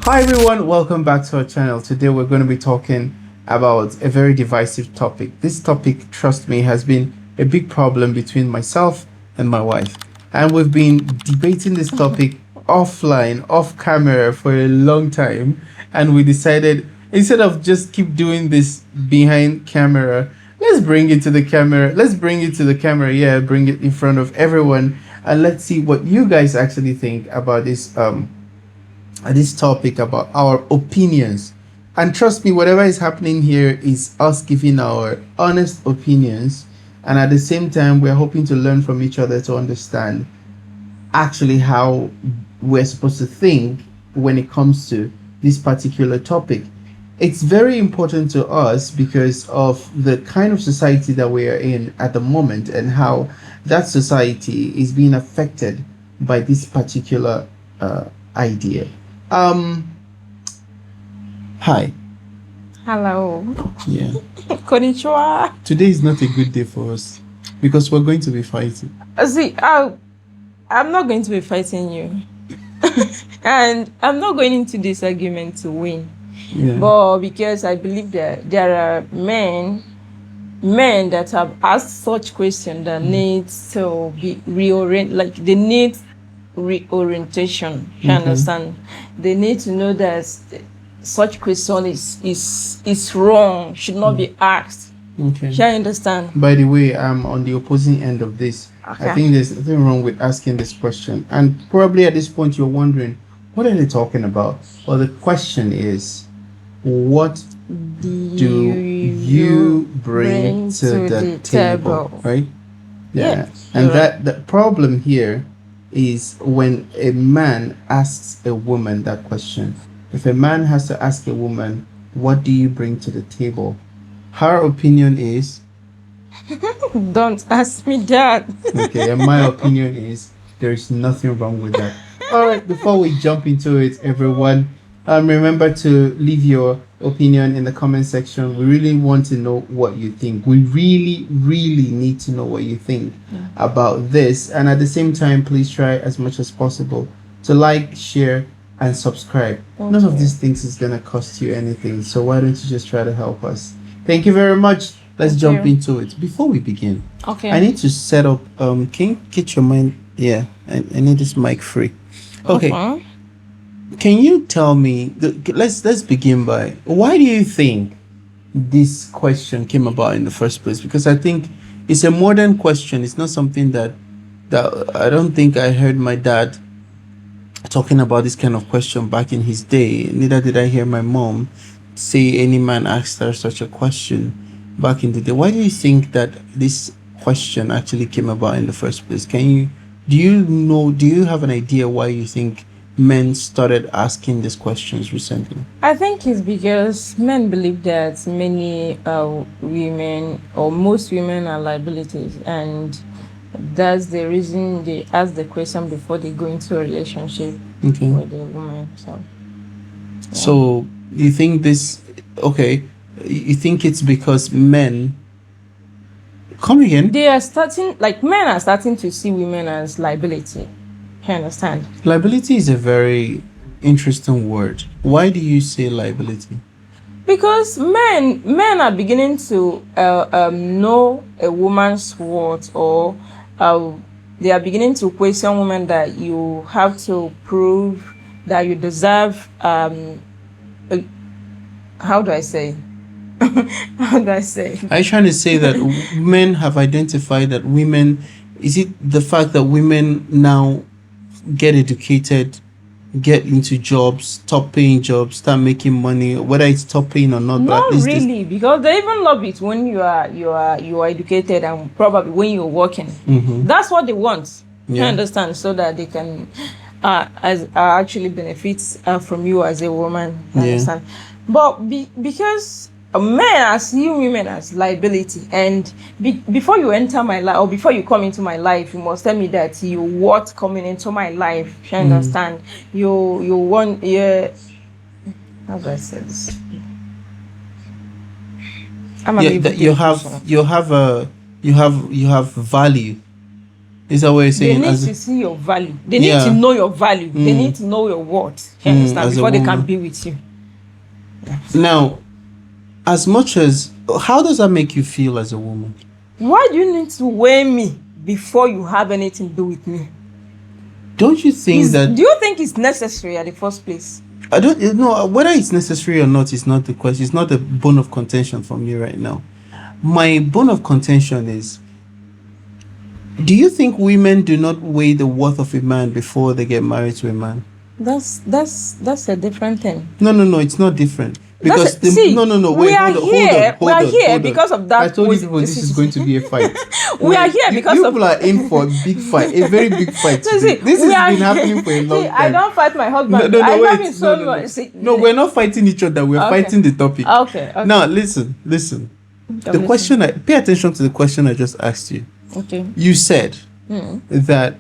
Hi everyone, welcome back to our channel. Today we're going to be talking about a very divisive topic. This topic, trust me, has been a big problem between myself and my wife. And we've been debating this topic offline, off camera for a long time. And we decided instead of just keep doing this behind camera, let's bring it to the camera. Let's bring it to the camera. Yeah, bring it in front of everyone. And let's see what you guys actually think about this topic, about our opinions. And trust me, whatever is happening here is us giving our honest opinions, and at the same time we're hoping to learn from each other to understand actually how we're supposed to think when it comes to this particular topic. It's very important to us because of the kind of society that we are in at the moment and how that society is being affected by this particular idea. Um, Hi. Hello. Yeah. Konnichiwa. Today is not a good day for us because we're going to be fighting. See, I'm not going to be fighting you. And I'm not going into this argument to win. Yeah. But because I believe that there are men that have asked such questions that needs to be reoriented, like they need reorientation. You understand? They need to know that such question is wrong, should not be asked. Okay. You understand? By the way, I'm on the opposing end of this. Okay. I think there's nothing wrong with asking this question. And probably at this point you're wondering, what are they talking about? Well, the question is, what do you bring to the table? Right? Yeah. And right. the problem here is when a man asks a woman that question. If a man has to ask a woman, what do you bring to the table? Her opinion is, don't ask me that. okay, and my opinion is, there is nothing wrong with that. All right, before we jump into it, everyone, remember to leave your opinion in the comment section. We really want to know what you think. We really need to know what you think about this. And at the same time, please try as much as possible to like, share, and subscribe. None of these things is gonna cost you anything, so why don't you just try to help us? Thank you very much. Let's jump into it. Before we begin, Okay. I need to set up. Can you get your mind? Yeah, I need this mic free. Okay. Can you tell me? Let's begin by, why do you think this question came about in the first place? Because I think it's a modern question. It's not something that I don't think I heard my dad talking about this kind of question back in his day. Neither did I hear my mom say any man asked her such a question back in the day. Why do you think that this question actually came about in the first place? Do you have an idea why you think men started asking these questions recently? I think it's because men believe that many women or most women are liabilities, and that's the reason they ask the question before they go into a relationship with a woman. So you think this? Okay, you think it's because men? Come again. Men are starting to see women as liability. You understand? Liability is a very interesting word. Why do you say liability? Because men are beginning to know a woman's worth, or they are beginning to question women that you have to prove that you deserve. How do I say? How do I say? Are you trying to say that men have identified that women? Is it the fact that women now get educated, get into jobs, top paying jobs, start making money, whether it's top paying or not? Not really, because they even love it when you are educated, and probably when you're working. That's what they want. You understand? So that they can actually benefit from you as a woman. You understand? But because men see women as liability, and before you enter my life, or before you come into my life, you must tell me that you want coming into my life. You understand? You want, how do I say this? You have value. Is that what you're They saying? need to see your value. They need to know your value. They need to know your worth. You understand? Before they can be with you. Now, as much as, how does that make you feel as a woman? Why do you need to weigh me before you have anything to do with me? Don't you think that... Do you think it's necessary at the first place? I don't know whether it's necessary or not. It's not the question. It's not a bone of contention for me right now. My bone of contention is, do you think women do not weigh the worth of a man before they get married to a man? That's a different thing. No, it's not different. Because no. We are here because of that. I told you people this is going to be a fight. We are here because people are in for a big fight, a very big fight. Today. This has been happening for a long time. I don't fight my husband. I love him so much. No, we're not fighting each other. We're fighting the topic. Okay. Now listen. The question. Pay attention to the question I just asked you. Okay. You said that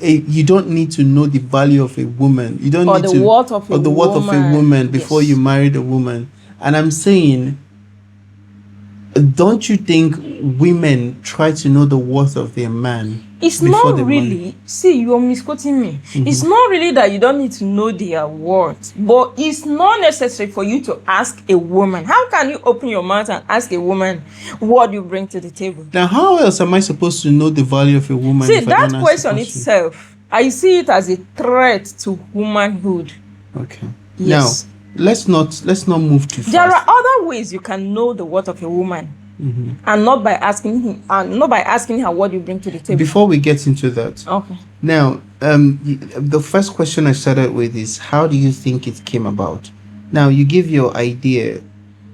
you don't need to know the value of a woman. You don't need the worth of a woman before you marry the woman. And I'm saying, don't you think women try to know the worth of their man? It's not really. See, you're misquoting me. It's not really that you don't need to know their worth, but it's not necessary for you to ask a woman. How can you open your mouth and ask a woman what you bring to the table? Now, how else am I supposed to know the value of a woman? See, that question itself, I see it as a threat to womanhood. Okay. Yes. Now, let's not move too fast. There are other ways you can know the worth of a woman. And not by asking her what you bring to the table. Before we get into that, okay. Now, the first question I started with is, how do you think it came about? Now, you give your idea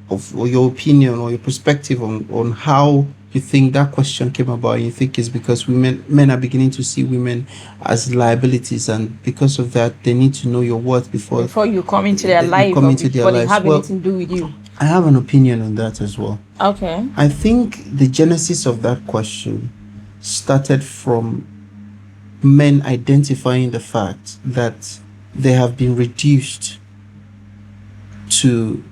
or your opinion or your perspective on how you think that question came about. You think it's because men are beginning to see women as liabilities, and because of that, they need to know your worth before you come into their life, before they have anything to do with you. I have an opinion on that as well. Okay. I think the genesis of that question started from men identifying the fact that they have been reduced to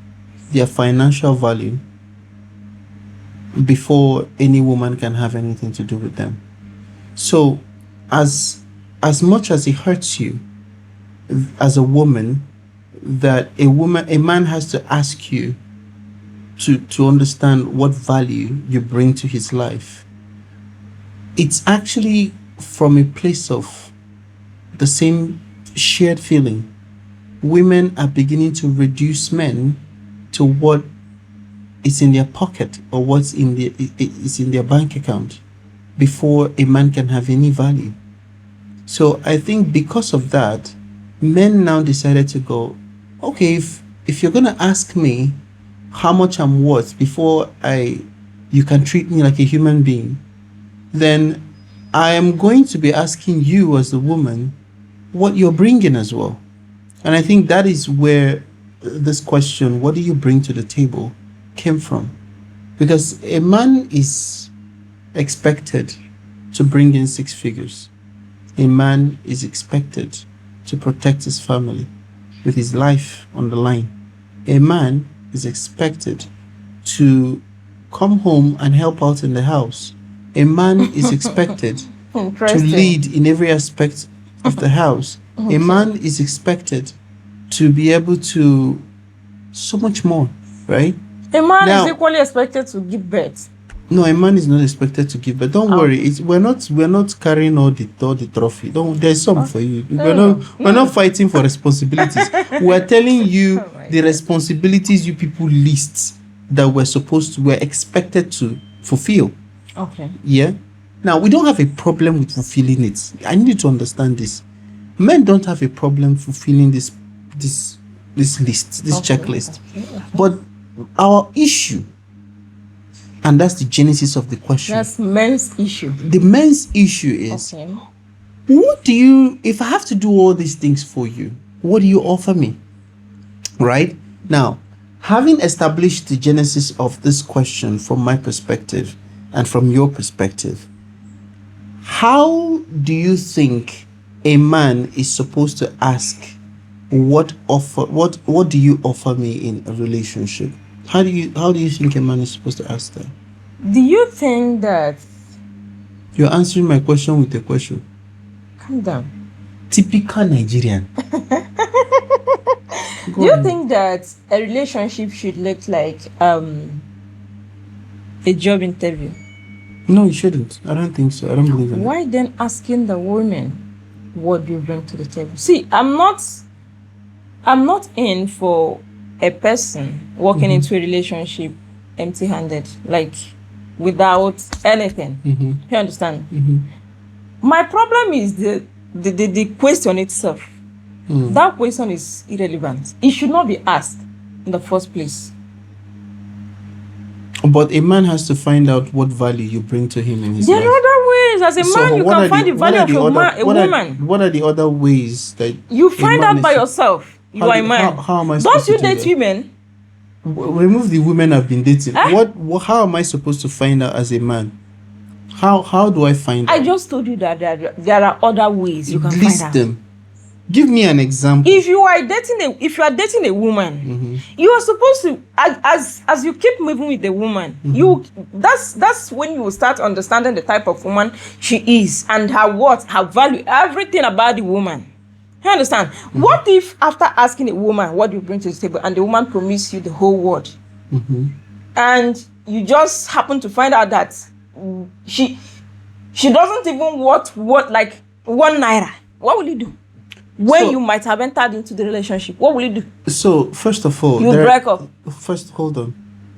their financial value before any woman can have anything to do with them. So as much as it hurts you as a woman, that a man has to ask you to understand what value you bring to his life, it's actually from a place of the same shared feeling. Women are beginning to reduce men to what is in their pocket or what's is in their bank account before a man can have any value. So I think because of that, men now decided to go, okay, if you're gonna ask me how much I'm worth before you can treat me like a human being, then I am going to be asking you as a woman what you're bringing as well. And I think that is where this question, what do you bring to the table, came from. Because a man is expected to bring in 6 figures. A man is expected to protect his family with his life on the line. A man is expected to come home and help out in the house. A man is expected to lead in every aspect of the house. A man is expected to be able to so much more, right? A man is equally expected to give birth. No, a man is not expected to give, but don't worry. We're not carrying all the trophy. There's some for you. We're not fighting for responsibilities. We're telling you the responsibilities you people list that we're expected to fulfill. Okay. Yeah. Now we don't have a problem with fulfilling it. I need you to understand this. Men don't have a problem fulfilling this list, this checklist. Okay. But our issue, and that's the genesis of the question. That's men's issue. The men's issue is, if I have to do all these things for you, what do you offer me? Right? Now, having established the genesis of this question from my perspective and from your perspective, how do you think a man is supposed to ask, what do you offer me in a relationship? How do you think a man is supposed to ask that? Do you think that You're answering my question with a question. Calm down. Typical Nigerian. Do you think that a relationship should look like a job interview? No, you shouldn't. I don't think so. I don't believe in Why then asking the woman what do you bring to the table? See, I'm not in for a person walking into a relationship empty-handed, like without anything. You understand? My problem is the question itself. That question is irrelevant. It should not be asked in the first place. But a man has to find out what value you bring to him in his There life. are other ways. As a man, you can find the value of a woman. What are the other ways that you find out by yourself? You are a man. How am I Don't supposed you to do date that? women? Remove the women I've been dating. How am I supposed to find out as a man? How do I find out? I just told you that there are other ways you can List find out. them. Give me an example. If you are dating a woman, you are supposed to, as you keep moving with the woman, that's when you will start understanding the type of woman she is and her value, everything about the woman. You understand? What if after asking a woman what do you bring to the table and the woman promised you the whole world, and you just happen to find out that she doesn't even what like 1 naira? What will you do? When you might have entered into the relationship, what will you do? So, first of all, you break up. Hold on.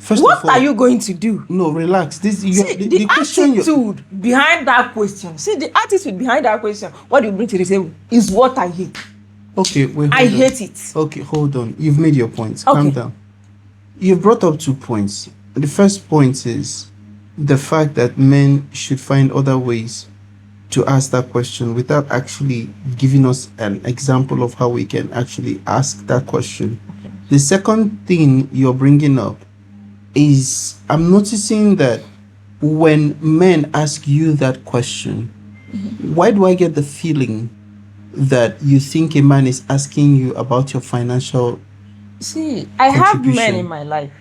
What are you going to do? No, relax. The attitude behind that question. See, the attitude behind that question, what do you bring to the table, is what I hate. Okay, wait. I hate it. Okay, hold on. You've made your points. Okay. Calm down. You've brought up 2 points. The first point is the fact that men should find other ways to ask that question without actually giving us an example of how we can actually ask that question. Okay. The second thing you're bringing up is I'm noticing that when men ask you that question, why do I get the feeling that you think a man is asking you about your financial I have men in my life.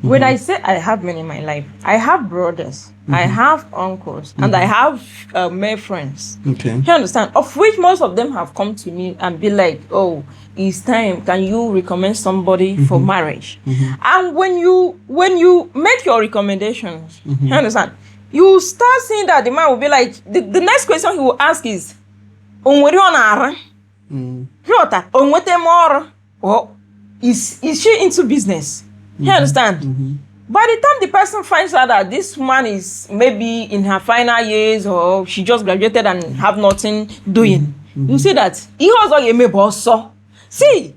When I say I have men in my life, I have brothers, I have uncles, and I have male friends. Okay. You understand? Of which most of them have come to me and be like, "Oh, it's time. Can you recommend somebody for marriage?" And when you make your recommendations, you understand? You start seeing that the man will be like, the next question he will ask is, is she into business? You understand? By the time the person finds out that this woman is maybe in her final years or she just graduated and have nothing doing, you see that he also. See,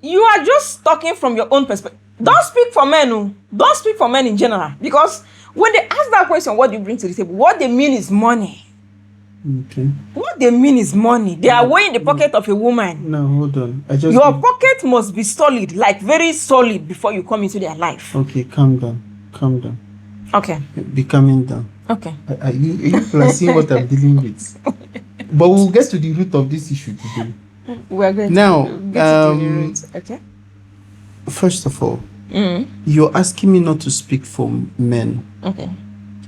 you are just talking from your own perspective. Don't speak for men. Don't speak for men in general, because when they ask that question, what do you bring to the table? What they mean is money. Okay. What they mean is money. They are weighing the pocket of a woman. No, hold on. Your pocket must be solid, like very solid, before you come into their life. Okay, calm down. Okay. Be calming down. Okay. Are you seeing what I'm dealing with? But we'll get to the root of this issue today. We're going now, to get to the root. Okay. First of all, you're asking me not to speak for men. Okay.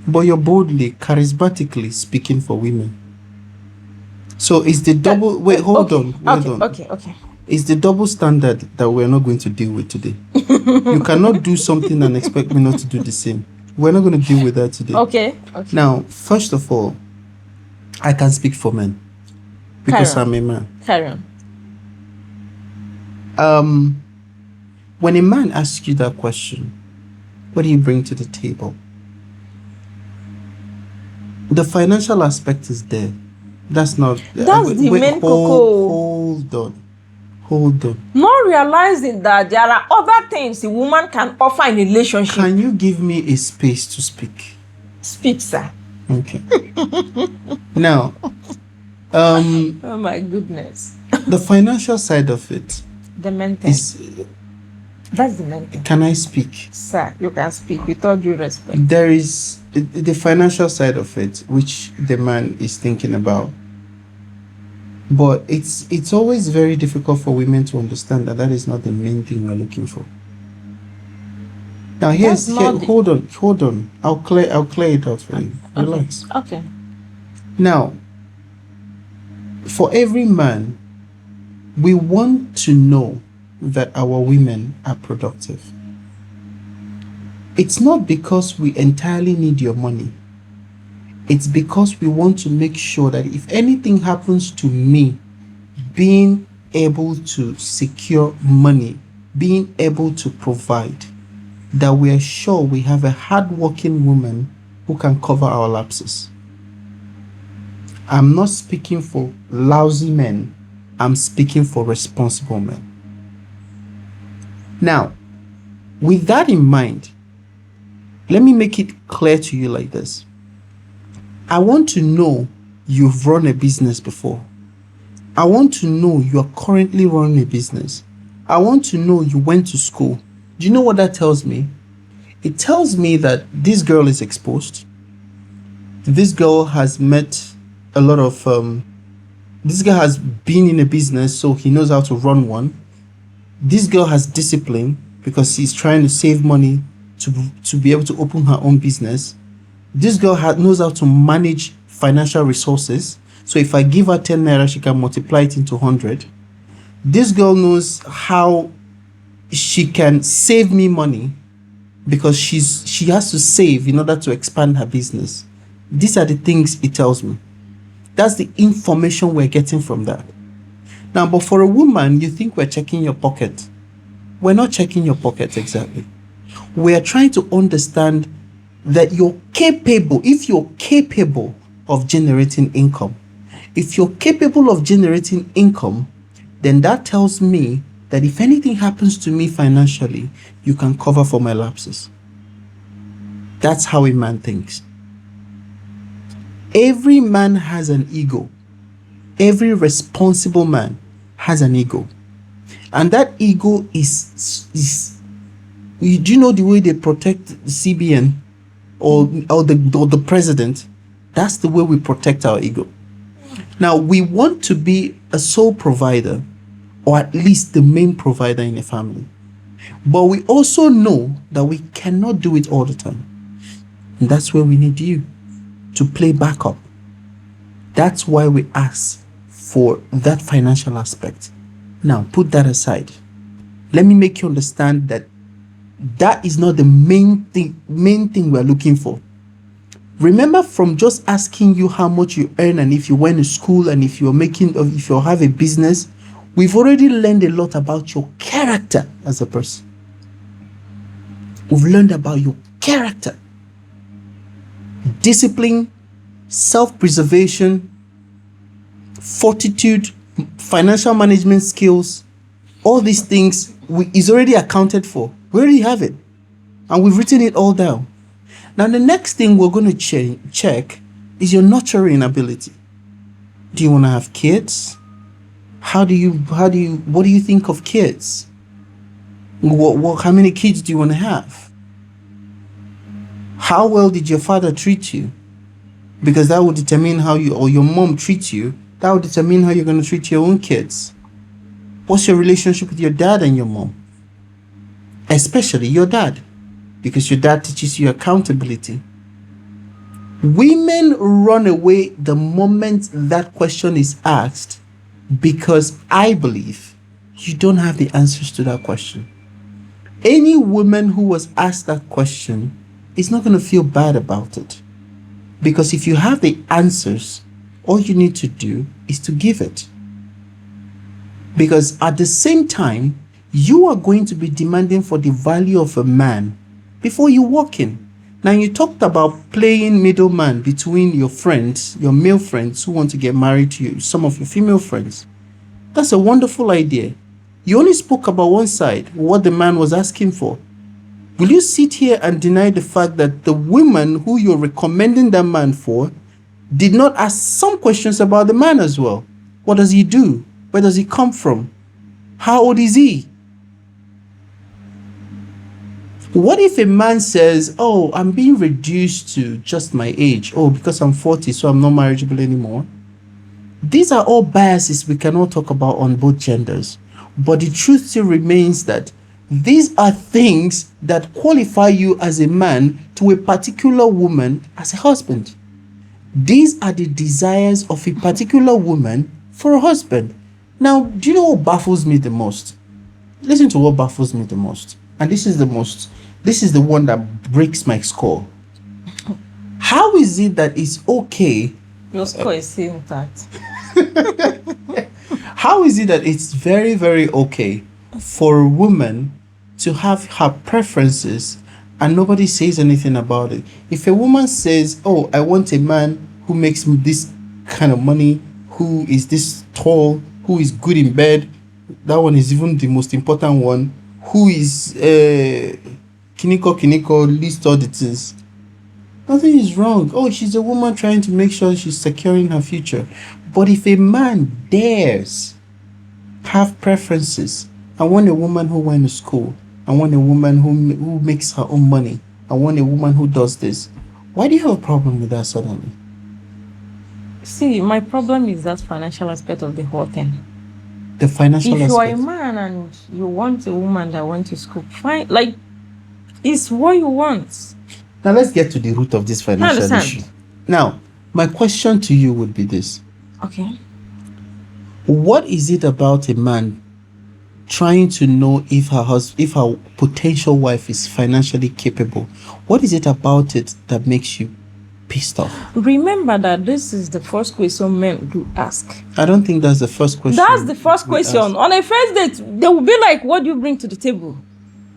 But you're boldly, charismatically speaking for women. So it's the double... Wait, hold on. Okay. It's the double standard that we're not going to deal with today. You cannot do something and expect me not to do the same. We're not going to deal with that today. Okay. Now, first of all, I can speak for men. Because I'm a man. Carry on. When a man asks you that question, what do you bring to the table? The financial aspect is there. That's the main cocoa. Hold on. Not realizing that there are other things a woman can offer in a relationship. Can you give me a space to speak? Speak, sir. Okay. Now, oh my goodness. The financial side of it. The main thing. That's the main thing. Can I speak? Sir, you can speak with all due respect. There is the financial side of it, which the man is thinking about. But it's always very difficult for women to understand that is not the main thing we're looking for. Now hold on. I'll clear it out for you. Relax. Okay. Now, for every man, we want to know that our women are productive. It's not because we entirely need your money. It's because we want to make sure that if anything happens to me, being able to secure money, being able to provide, that we are sure we have a hardworking woman who can cover our lapses. I'm not speaking for lousy men. I'm speaking for responsible men. Now, with that in mind, let me make it clear to you like this. I want to know you've run a business before. I want to know you are currently running a business. I want to know you went to school. Do you know what that tells me? It tells me that this girl is exposed. This girl has met a lot of this guy has been in a business, so he knows how to run one. This girl has discipline because she's trying to save money to be able to open her own business. This girl knows how to manage financial resources. So if I give her 10 naira, she can multiply it into 100. This girl knows how she can save me money because she has to save in order to expand her business. These are the things it tells me. That's the information we're getting from that. Now, but for a woman, you think we're checking your pocket. We're not checking your pocket exactly. We're trying to understand that you're capable, if you're capable of generating income. If you're capable of generating income, then that tells me that if anything happens to me financially, you can cover for my lapses. That's how a man thinks. Every man has an ego. Every responsible man has an ego. And that ego is do you know the way they protect CBN or the president? That's the way we protect our ego. Now, we want to be a sole provider, or at least the main provider in a family. But we also know that we cannot do it all the time. And that's where we need you to play backup. That's why we ask for that financial aspect. Now, put that aside. Let me make you understand that that is not the main thing we're looking for. Remember, from just asking you how much you earn and if you went to school and if you have a business, we've already learned a lot about your character as a person. We've learned about your character, discipline, self-preservation, fortitude, financial management skills. All these things is already accounted for. We already have it. And we've written it all down. Now, the next thing we're going to check is your nurturing ability. Do you want to have kids? What do you think of kids? How many kids do you want to have? How well did your father treat you? Because that will determine how your mom treats you. That will determine how you're going to treat your own kids. What's your relationship with your dad and your mom? Especially your dad, because your dad teaches you accountability. Women run away the moment that question is asked because I believe you don't have the answers to that question. Any woman who was asked that question is not going to feel bad about it, because if you have the answers, all you need to do is to give it. Because at the same time, you are going to be demanding for the value of a man before you walk in. Now, you talked about playing middleman between your friends, your male friends who want to get married to you, some of your female friends. That's a wonderful idea. You only spoke about one side, what the man was asking for. Will you sit here and deny the fact that the woman who you're recommending that man for did not ask some questions about the man as well? What does he do? Where does he come from? How old is he? What if a man says, oh, I'm being reduced to just my age. Oh, because I'm 40, so I'm not marriageable anymore. These are all biases we cannot talk about on both genders. But the truth still remains that these are things that qualify you as a man to a particular woman as a husband. These are the desires of a particular woman for a husband. Now, do you know what baffles me the most? Listen to what baffles me the most. And this is the one that breaks my skull. How is it that it's okay? Your score is still intact. How is it that it's very, very okay for a woman to have her preferences and nobody says anything about it? If a woman says, oh, I want a man who makes this kind of money, who is this tall, who is good in bed, that one is even the most important one, who is kiniko, list all the things. Nothing is wrong. Oh, she's a woman trying to make sure she's securing her future. But if a man dares have preferences, I want a woman who went to school, I want a woman who makes her own money, I want a woman who does this, why do you have a problem with that suddenly? See, my problem is that financial aspect of the whole thing. The financial aspect. If you are a man and you want a woman that went to school, fine. Like, it's what you want. Now let's get to the root of this financial issue. Now, my question to you would be this. Okay. What is it about a man trying to know if her potential wife is financially capable? What is it about it that makes you pissed off? Remember that this is the first question men do ask. I don't think that's the first question. That's the first question. On a first date, they will be like, what do you bring to the table?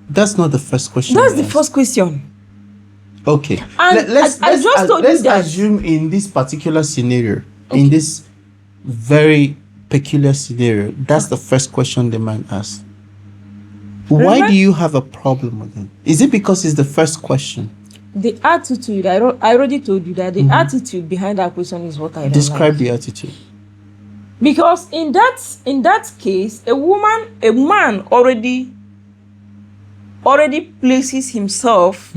That's not the first question. That's the first question. Okay. And let's assume in this particular scenario, in this very peculiar scenario, that's the first question the man asks. Why do you have a problem with it? Is it because it's the first question? The attitude, I already told you that the attitude behind that question is what I don't Describe like. the attitude. Because in that case, a man already places himself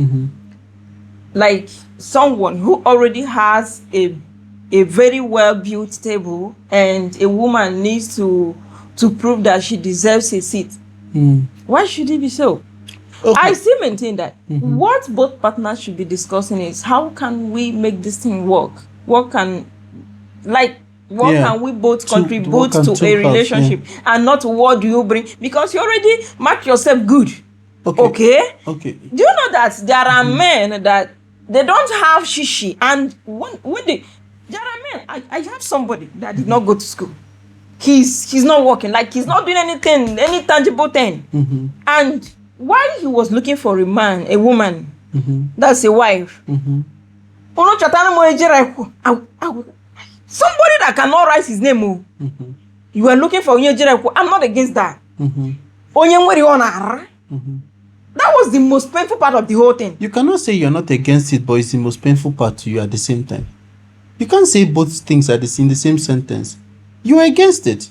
like someone who already has a very well built table, and a woman needs to prove that she deserves a seat. Why should it be so? Okay. I still maintain that what both partners should be discussing is how can we make this thing work? What can we both contribute to a relationship, and not what do you bring? Because you already mark yourself good. Okay. Do you know that there are men that they don't have shishi, and there are men. I have somebody that did not go to school. He's not working, like he's not doing anything, any tangible thing. And while he was looking for a woman, that's a wife. Somebody that cannot write his name. You are looking for I'm not against that. That was the most painful part of the whole thing. You cannot say you're not against it, but it's the most painful part to you at the same time. You can't say both things in the same sentence. You're against it.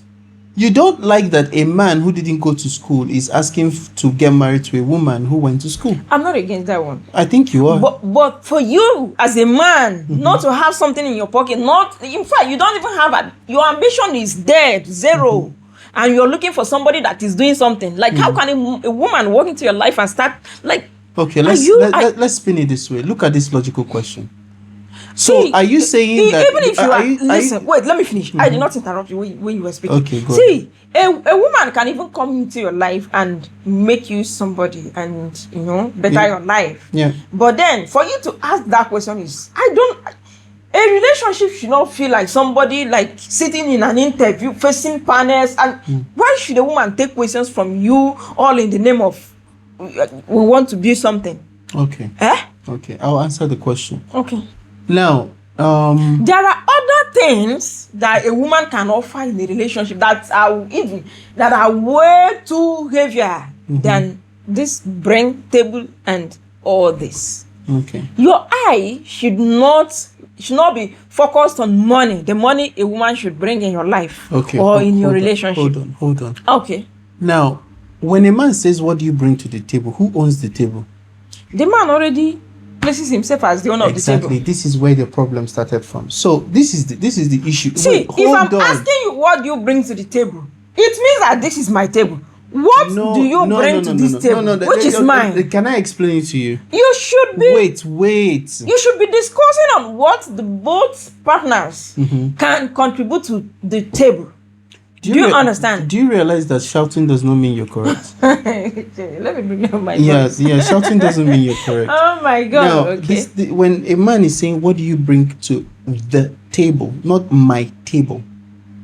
You don't like that a man who didn't go to school is asking to get married to a woman who went to school. I'm not against that one. I think you are. But for you as a man, not to have something in your pocket, in fact, you don't even have your ambition is dead, zero. And you're looking for somebody that is doing something. Like, how can a woman walk into your life and start, like... Okay, let's spin it this way. Look at this logical question. So, are you saying that... Even if you are... Listen, wait, let me finish. I did not interrupt you when you were speaking. Okay, go See, a woman can even come into your life and make you somebody and, better your life. Yeah. But then, for you to ask that question is... A relationship should not feel like somebody like sitting in an interview, facing panels, and why should a woman take questions from you all in the name of we want to build something? Okay. Okay, I'll answer the question. Okay. Now, there are other things that a woman can offer in a relationship that are way too heavier than this brain table and all this. Okay. Your eye should not be focused on money, the money a woman should bring in your life or in your relationship. Hold on. Okay. Now, when a man says, what do you bring to the table? Who owns the table? The man already places himself as the owner of the table. Exactly. This is where the problem started from. So this is the issue. See, if I'm asking you what do you bring to the table, it means that this is my table. What do you bring to this table? Which is mine? Can I explain it to you? You should be. Wait. You should be discussing on what the both partners can contribute to the table. Do you understand? Do you realize that shouting does not mean you're correct? Let me bring up my voice. Yeah, shouting doesn't mean you're correct. Oh my God. Now, okay. When a man is saying, what do you bring to the table, not my table.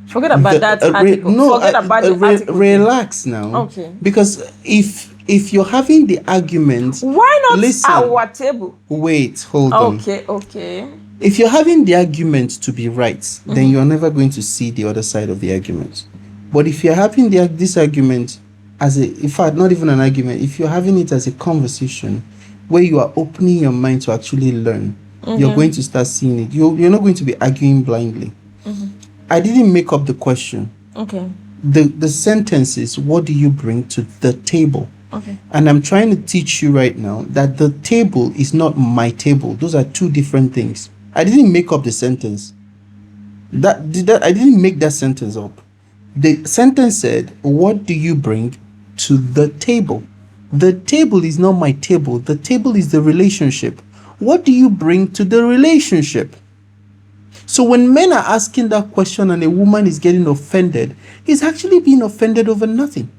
Forget about that article. Forget about the article. Relax now. Okay. Because if you're having the argument, why not listen, our table? Wait, hold on. Okay. If you're having the argument to be right, then you're never going to see the other side of the argument. But if you're having this argument in fact, not even an argument, if you're having it as a conversation where you are opening your mind to actually learn, you're going to start seeing it. You're not going to be arguing blindly. I didn't make up the question. Okay. The sentence is, what do you bring to the table? Okay. And I'm trying to teach you right now that the table is not my table. Those are two different things. I didn't make up the sentence. I didn't make that sentence up. The sentence said, what do you bring to the table? The table is not my table. The table is the relationship. What do you bring to the relationship? So when men are asking that question and a woman is getting offended, he's actually being offended over nothing.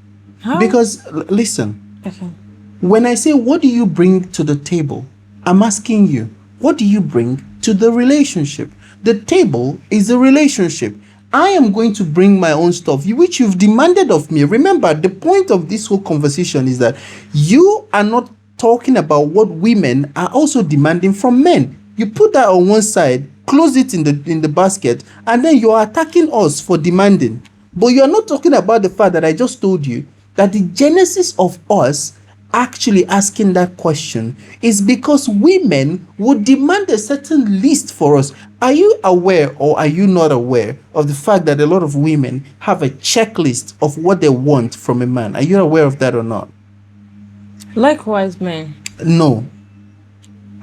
How? Because, listen, Okay. when I say, what do you bring to the table? I'm asking you, what do you bring to the relationship? The table is the relationship. I am going to bring my own stuff, which you've demanded of me. Remember, the point of this whole conversation is that you are not talking about what women are also demanding from men. You put that on one side, close it in the basket, and then you are attacking us for demanding. But you are not talking about the fact that I just told you that the genesis of us actually asking that question is because women would demand a certain list for us. Are you aware or are you not aware of the fact that a lot of women have a checklist of what they want from a man? Are you aware of that or not? Likewise, man. No.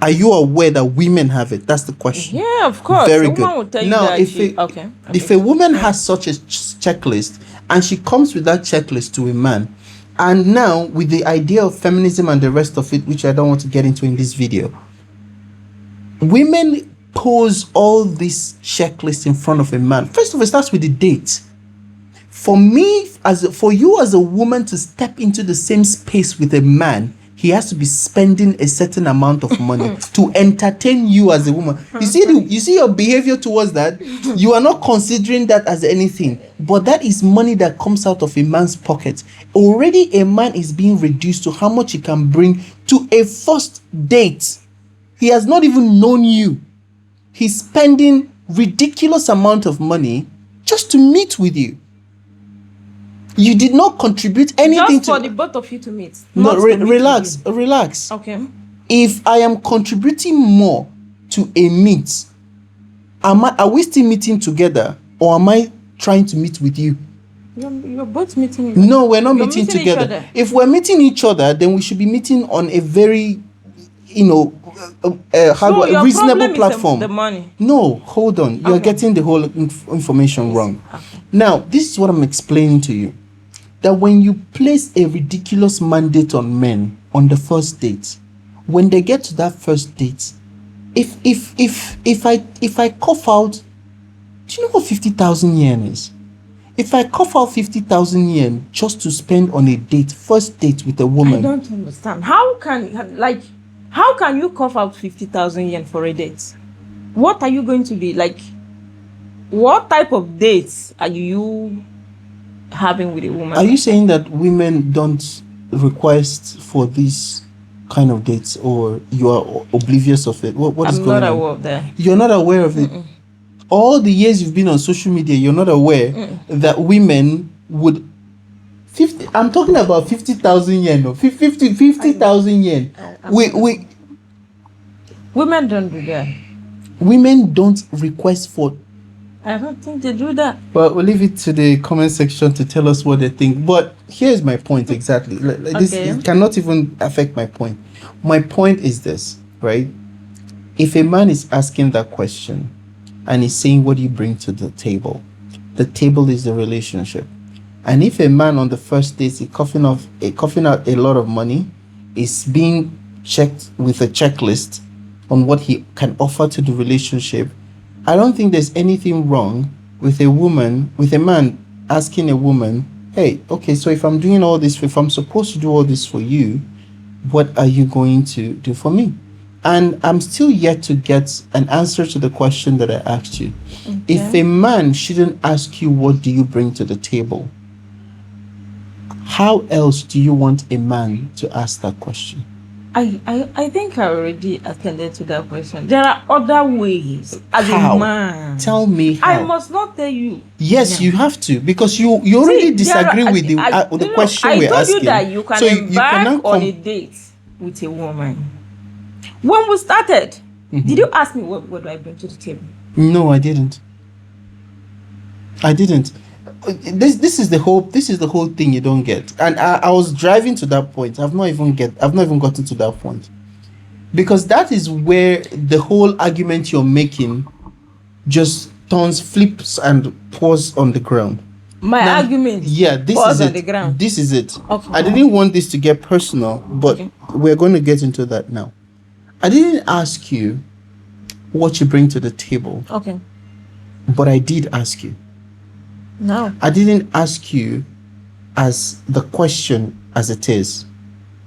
Are you aware that women have it? That's the question. Yeah, of course. Very a woman will good. tell you Now, that if a woman has such a checklist and she comes with that checklist to a man, and now with the idea of feminism and the rest of it, which I don't want to get into in this video, women pose all this checklist in front of a man. First of all, it starts with the date. For you as a woman to step into the same space with a man, he has to be spending a certain amount of money to entertain you as a woman. You see your behavior towards that? You are not considering that as anything. But that is money that comes out of a man's pocket. Already a man is being reduced to how much he can bring to a first date. He has not even known you. He's spending ridiculous amount of money just to meet with you. You did not contribute anything just for the both of you to meet. No, relax. Okay. If I am contributing more to a meet, are we still meeting together or am I trying to meet with you? You're both meeting. No, we're not meeting together. If we're meeting each other, then we should be meeting on a very, reasonable platform. The money. No, hold on. You're getting the whole information wrong. Okay. Now, this is what I'm explaining to you. That when you place a ridiculous mandate on men on the first date, when they get to that first date, if I cough out, do you know what 50,000 yen is? If I cough out 50,000 yen just to spend on a date, first date with a woman, I don't understand. How can you cough out 50,000 yen for a date? What are you going to be like? What type of dates are you having with a woman? Are you saying that women don't request for these kind of dates, or you are oblivious of it? What is going on? I'm not aware of that. You're not aware of it? All the years you've been on social media, you're not aware that women would... I'm talking about 50,000 yen, no? 50,000 yen. Women don't do that. Women don't request for... I don't think they do that. But we'll leave it to the comment section to tell us what they think. But here's my point exactly. This it cannot even affect my point. My point is this, right? If a man is asking that question and he's saying, what do you bring to the table? The table is the relationship. And if a man on the first date is coughing out a lot of money, is being checked with a checklist on what he can offer to the relationship, I don't think there's anything wrong with a man asking a woman, hey, okay, so if I'm doing all this, if I'm supposed to do all this for you, what are you going to do for me? And I'm still yet to get an answer to the question that I asked you. Okay. If a man shouldn't ask you, what do you bring to the table? How else do you want a man to ask that question? I think I already attended to that question. There are other ways as how? A man. Tell me how. I must not tell you. Yes, you have to, because you already disagree with the question we're asking. I told you that you can embark on a date with a woman. When we started, did you ask me what do I bring to the table? No, I didn't. This is the whole thing you don't get. And I was driving to that point. I've not even gotten to that point. Because that is where the whole argument you're making just flips and pours on the ground. My argument. Yeah, this is it. On the ground. This is it. Okay. I didn't want this to get personal, but we're going to get into that now. I didn't ask you what you bring to the table. Okay. But I did ask you. No. I didn't ask you as the question as it is.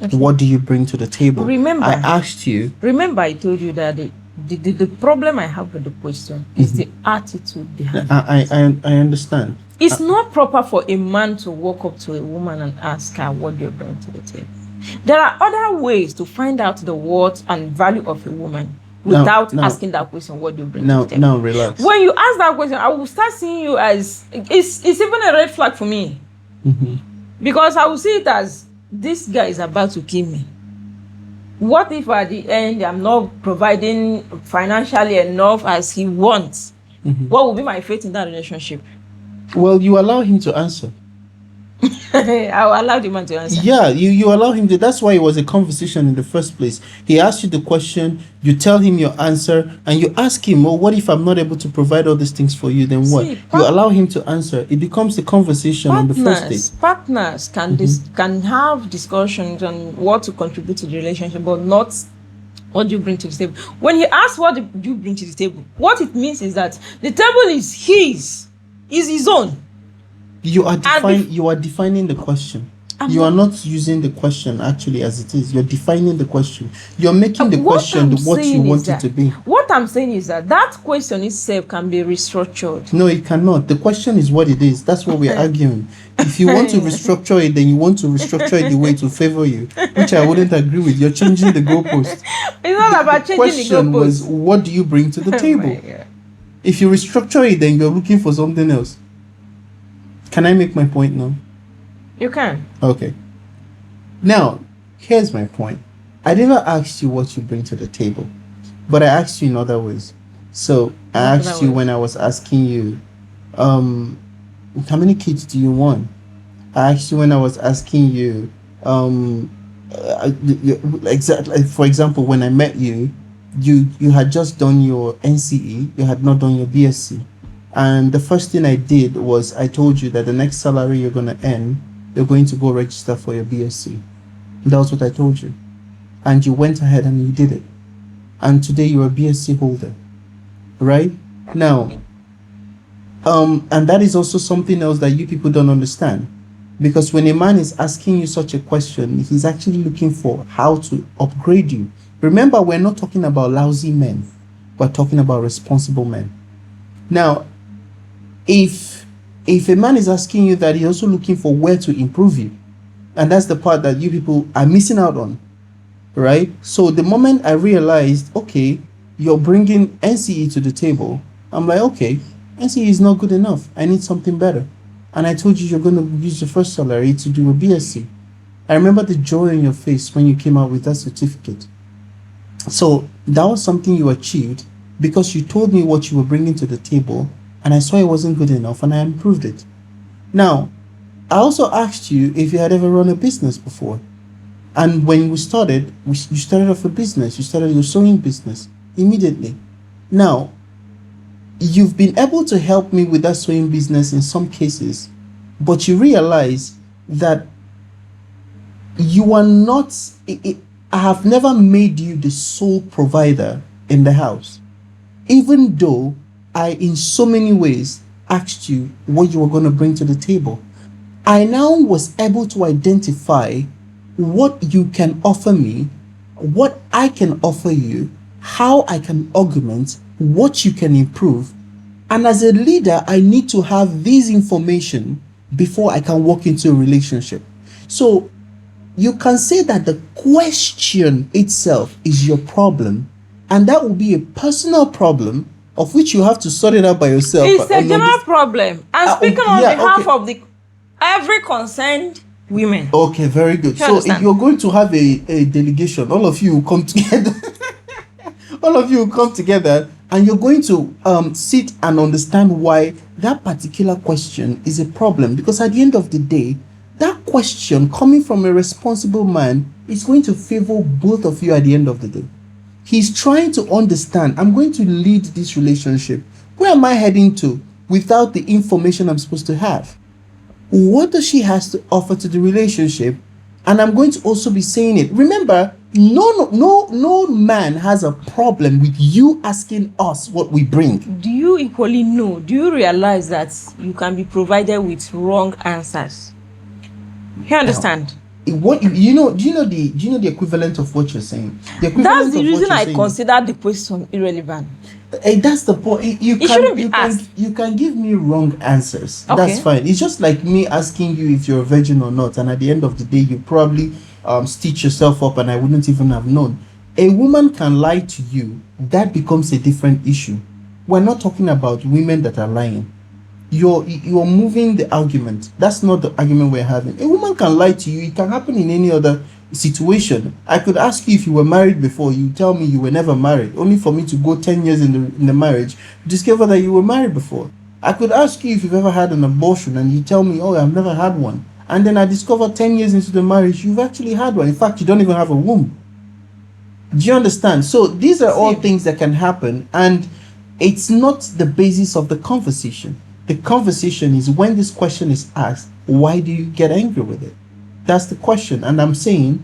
Okay. What do you bring to the table? Remember, I asked you. Remember, I told you that the problem I have with the question is the attitude behind it. I understand. It's not proper for a man to walk up to a woman and ask her, what do you bring to the table? There are other ways to find out the worth and value of a woman without asking that question, what do you bring to the table? Now, relax. When you ask that question, I will start seeing you as, it's even a red flag for me. Mm-hmm. Because I will see it as, this guy is about to kill me. What if at the end I'm not providing financially enough as he wants? Mm-hmm. What will be my fate in that relationship? Well, you allow him to answer. I'll allow the man to answer. Yeah, you allow him to. That's why it was a conversation in the first place. He asked you the question, you tell him your answer, and you ask him, well, what if I'm not able to provide all these things for you? Then what? You allow him to answer. It becomes a conversation on the first date. Partners can have discussions on what to contribute to the relationship, but not what do you bring to the table. When he asks what do you bring to the table, what it means is that the table is his own. You are defining the question. You are not using the question actually as it is. You're defining the question. You're making the question what you want it to be. What I'm saying is that question itself can be restructured. No, it cannot. The question is what it is. That's what we're arguing. If you want to restructure it, then you want to restructure it the way to favor you, which I wouldn't agree with. You're changing the goalpost. It's not about changing the goalpost. The question was, what do you bring to the table? If you restructure it, then you're looking for something else. Can I make my point now? You can. Okay. Now, here's my point. I never asked you what you bring to the table, but I asked you in other ways. So I asked you when I was asking you, how many kids do you want? I asked you when I was asking you, exactly. For example, when I met you, you had just done your NCE, you had not done your BSc. And the first thing I did was I told you that the next salary you're going to earn, you're going to go register for your BSc. That was what I told you. And you went ahead and you did it. And today you're a BSc holder. Right? Now, and that is also something else that you people don't understand. Because when a man is asking you such a question, he's actually looking for how to upgrade you. Remember, we're not talking about lousy men. We're talking about responsible men. Now, if a man is asking you that, he's also looking for where to improve you. And that's the part that you people are missing out on. Right? So the moment I realized, okay, you're bringing NCE to the table, I'm like, okay, NCE is not good enough. I need something better. And I told you you're going to use your first salary to do a BSc. I remember the joy on your face when you came out with that certificate. So that was something you achieved because you told me what you were bringing to the table, and I saw it wasn't good enough, and I improved it. Now, I also asked you if you had ever run a business before. And when we started, you started off a business. You started your sewing business immediately. Now, you've been able to help me with that sewing business in some cases, but you realize that you are not, I have never made you the sole provider in the house, even though I, in so many ways, asked you what you were going to bring to the table. I now was able to identify what you can offer me, what I can offer you, how I can augment, what you can improve. And as a leader, I need to have this information before I can walk into a relationship. So you can say that the question itself is your problem, and that will be a personal problem of which you have to sort it out by yourself. It's a general problem. I'm speaking on behalf of the every concerned women. Okay, very good. So if you're going to have a delegation, all of you will come together. All of you will come together, and you're going to sit and understand why that particular question is a problem. Because at the end of the day, that question coming from a responsible man is going to favor both of you at the end of the day. He's trying to understand, I'm going to lead this relationship. Where am I heading to without the information I'm supposed to have? What does she has to offer to the relationship? And I'm going to also be saying it. Remember, no man has a problem with you asking us what we bring. Do you equally know? Do you realize that you can be provided with wrong answers? You understand? What do you know the equivalent of what you're saying? That's the reason I consider the question irrelevant. That's the point. It shouldn't be asked. You can give me wrong answers. Okay. That's fine. It's just like me asking you if you're a virgin or not, and at the end of the day, you probably stitch yourself up, and I wouldn't even have known. A woman can lie to you. That becomes a different issue. We're not talking about women that are lying. You're moving the argument. That's not the argument we're having. A woman can lie to you. It can happen in any other situation. I could ask you if you were married before. You tell me you were never married, only for me to go 10 years in the marriage, discover that you were married before. I could ask you if you've ever had an abortion, and you tell me, oh, I've never had one, and then I discover 10 years into the marriage you've actually had one. In fact, you don't even have a womb. Do you understand? So these are all things that can happen, and it's not the basis of the conversation. The conversation is when this question is asked, why do you get angry with it? That's the question. And I'm saying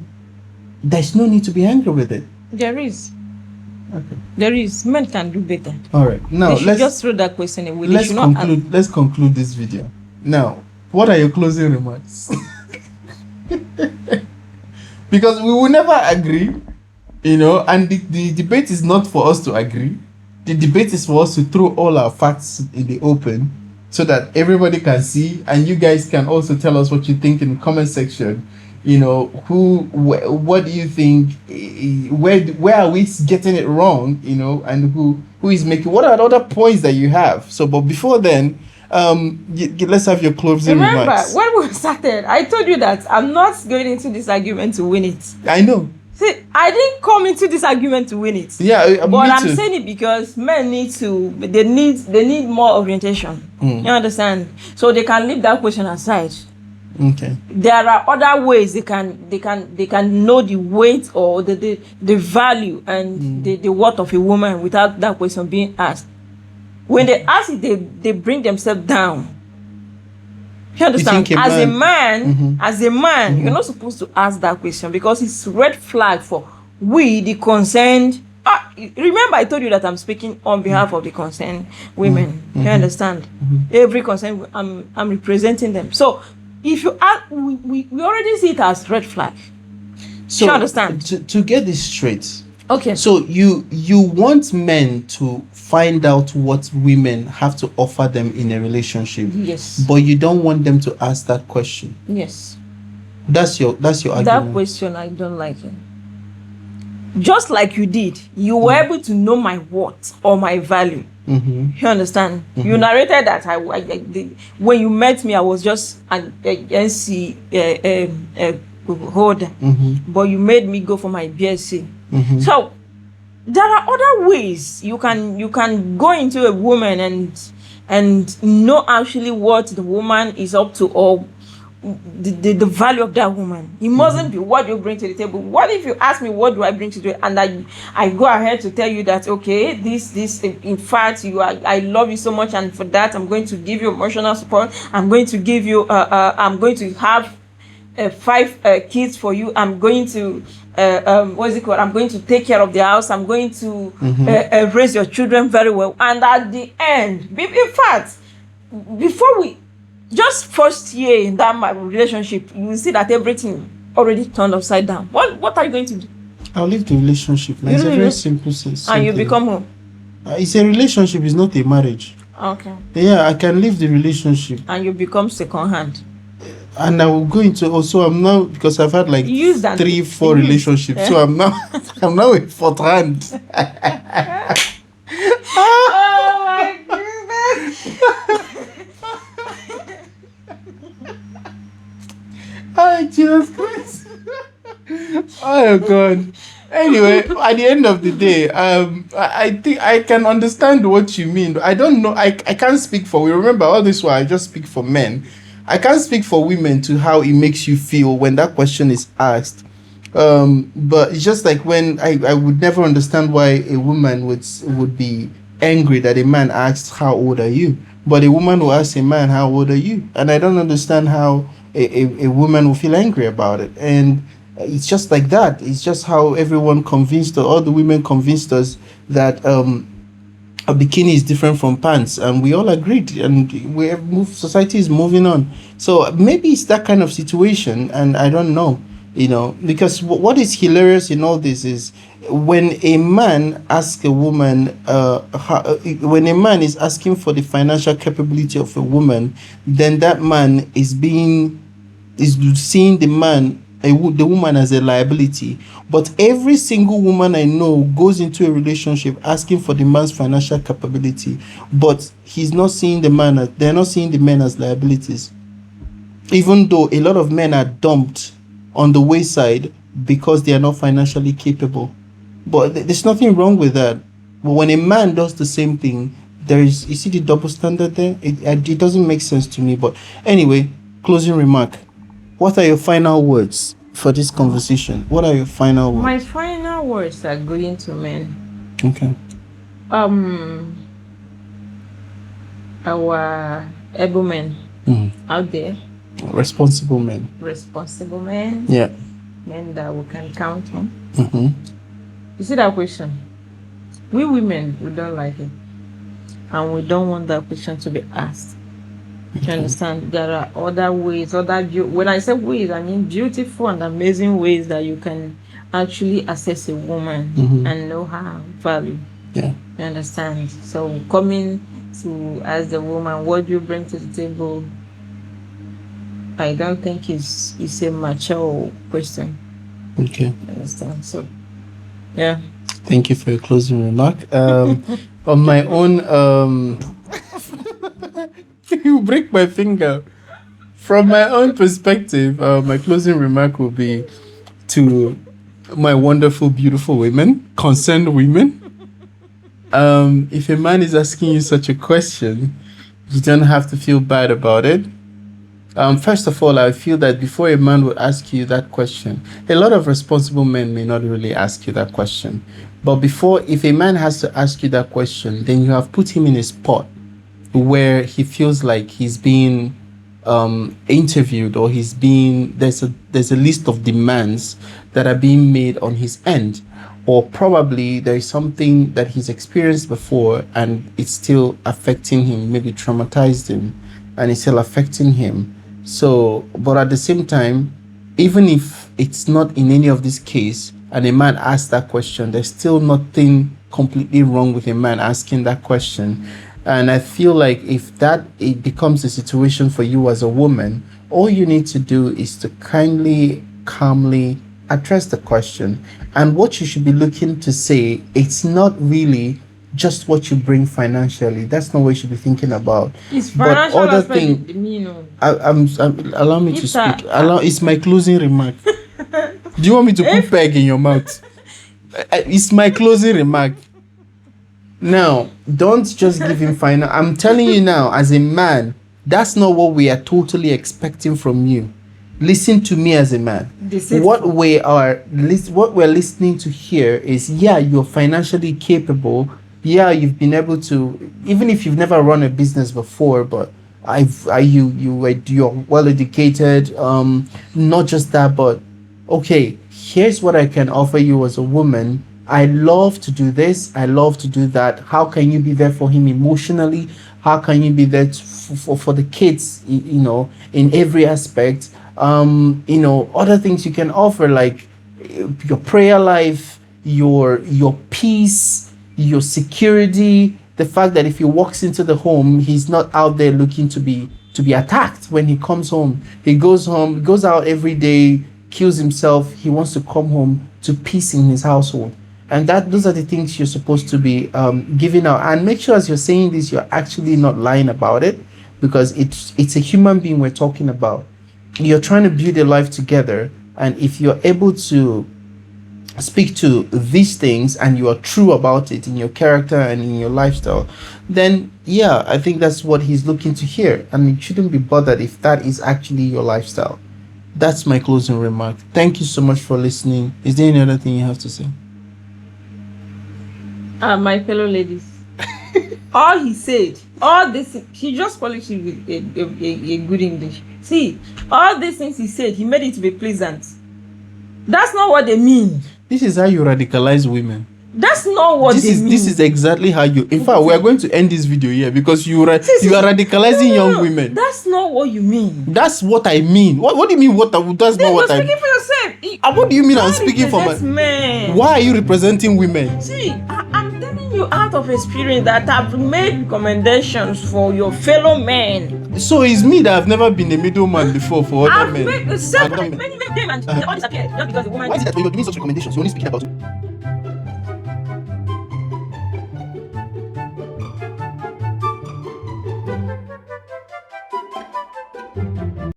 there's no need to be angry with it. There is. Okay. There is. Men can do better. All right. Now let's just throw that question away. Let's conclude this video. Now, what are your closing remarks? Because we will never agree, and the debate is not for us to agree. The debate is for us to throw all our facts in the open, so that everybody can see, and you guys can also tell us what you think in the comment section. What do you think? Where are we getting it wrong? And who is making? What are the other points that you have? So, but before then, let's have your closing remarks. Remember when we started, I told you that I'm not going into this argument to win it. I know. See, I didn't come into this argument to win it. Yeah, but I'm saying it because men need more orientation. You understand? So they can leave that question aside. Okay. There are other ways they can know the weight or the value and the worth of a woman without that question being asked. When they ask it, they bring themselves down. You understand? As a man, you're not supposed to ask that question because it's red flag for we, the concerned. Remember, I told you that I'm speaking on behalf of the concerned women. You understand? Every concerned, I'm representing them. So, if you ask, we already see it as red flag. So, you understand? To get this straight. Okay. So you want men to find out what women have to offer them in a relationship. Yes. But you don't want them to ask that question. Yes. That's your argument. That question, I don't like it. Just like you did, you were able to know my worth or my value. You understand? You narrated that when you met me, I was just an NC holder, but you made me go for my BSc. So there are other ways you can go into a woman and know actually what the woman is up to, or the value of that woman. It mustn't be what you bring to the table. What if you ask me what do I bring to the table, and I go ahead to tell you that, okay, this in fact I love you so much, and for that I'm going to give you emotional support. I'm going to give you I'm going to have 5 kids for you. I'm going to what's it called? I'm going to take care of the house. I'm going to raise your children very well. And at the end, in fact, before we just first year in that my relationship, you will see that everything already turned upside down. What are you going to do? I'll leave the relationship. It's a very simple thing. And you become who? It's a relationship. It's not a marriage. Okay. Yeah, I can leave the relationship. And you become second hand. And I will go into also. I'm now, because I've had like 3-4 relationships, so I'm now in fourth hand. Oh my goodness! Oh, Jesus Christ! Oh God. Anyway, at the end of the day, I think I can understand what you mean. I don't know. I can't speak for. Remember, all this while I just speak for men. I can't speak for women to how it makes you feel when that question is asked. But it's just like when I would never understand why a woman would be angry that a man asks, how old are you? But a woman will ask a man, how old are you? And I don't understand how a woman will feel angry about it. And it's just like that. It's just how everyone convinced us, all the women convinced us that a bikini is different from pants, and we all agreed, and we have moved. Society is moving on. So maybe it's that kind of situation, and I don't know, because what is hilarious in all this is when a man asks a woman, when a man is asking for the financial capability of a woman, then that man is seeing the woman as a liability. But every single woman I know goes into a relationship asking for the man's financial capability, but they're not seeing the men as liabilities. Even though a lot of men are dumped on the wayside because they are not financially capable. But there's nothing wrong with that. But when a man does the same thing, you see the double standard there? It doesn't make sense to me. But anyway, closing remark. What are your final words for this conversation? What are your final words? My final words are going to men. Okay. Our able men out there. Responsible men. Responsible men. Yeah. Men that we can count on. Mm-hmm. You see that question? We women, we don't like it. And we don't want that question to be asked. You understand? There are other ways, when I say ways, I mean beautiful and amazing ways that you can actually assess a woman and know her value. Yeah. You understand? So coming to ask the woman, what do you bring to the table? I don't think it's a mature question. Okay. You understand? So, yeah. Thank you for your closing remark. On my own, you break my finger. From my own perspective, my closing remark will be to my wonderful, beautiful women, concerned women. If a man is asking you such a question, you don't have to feel bad about it. First of all, I feel that before a man would ask you that question, a lot of responsible men may not really ask you that question. But if a man has to ask you that question, then you have put him in a spot where he feels like he's being interviewed, or there's a list of demands that are being made on his end, or probably there is something that he's experienced before and it's still affecting him, maybe traumatized him, and it's still affecting him. So, but at the same time, even if it's not in any of this case and a man asks that question, there's still nothing completely wrong with a man asking that question. And I feel like if it becomes a situation for you as a woman, all you need to do is to kindly, calmly address the question. And what you should be looking to say, it's not really just what you bring financially. That's not what you should be thinking about. It's financial but other thing, allow me to speak. It's my closing remark. Do you want me to put peg in your mouth? It's my closing remark. Now, don't just give him final. I'm telling you now, as a man, that's not what we are totally expecting from you. listen to me as a man. Deceitful. What we're listening to here is, yeah, you're financially capable. Yeah, you've been able to, even if you've never run a business before, but you're well educated. Not just that, but okay, here's what I can offer you as a woman. I love to do this. I love to do that. How can you be there for him emotionally? How can you be there for the kids, in every aspect? Other things you can offer, like your prayer life, your peace, your security, the fact that if he walks into the home, he's not out there looking to be attacked when he comes home. He goes out every day, kills himself. He wants to come home to peace in his household. And those are the things you're supposed to be giving out. And make sure as you're saying this, you're actually not lying about it, because it's a human being we're talking about. You're trying to build a life together, and if you're able to speak to these things and you are true about it in your character and in your lifestyle, then yeah, I think that's what he's looking to hear, and you shouldn't be bothered if that is actually your lifestyle. That's my closing remark. Thank you so much for listening. Is there any other thing you have to say? My fellow ladies, all he said, all this, he just polished it with a good English. See, all these things he said, he made it to be pleasant. That's not what they mean. This is how you radicalize women. That's not what they mean. This is exactly how you. In fact, we are going to end this video here because you are radicalizing young women. That's not what you mean. That's what I mean. What do you mean? That's not what I mean. You're speaking for yourself. What do you mean I'm speaking for men? Why are you representing women? See, I'm telling you out of experience that I've made recommendations for your fellow men. So it's me that I've never been a middleman before for other men. Many men and they all disappeared just because the woman. Why is it that when you're doing such recommendations, you're only speaking about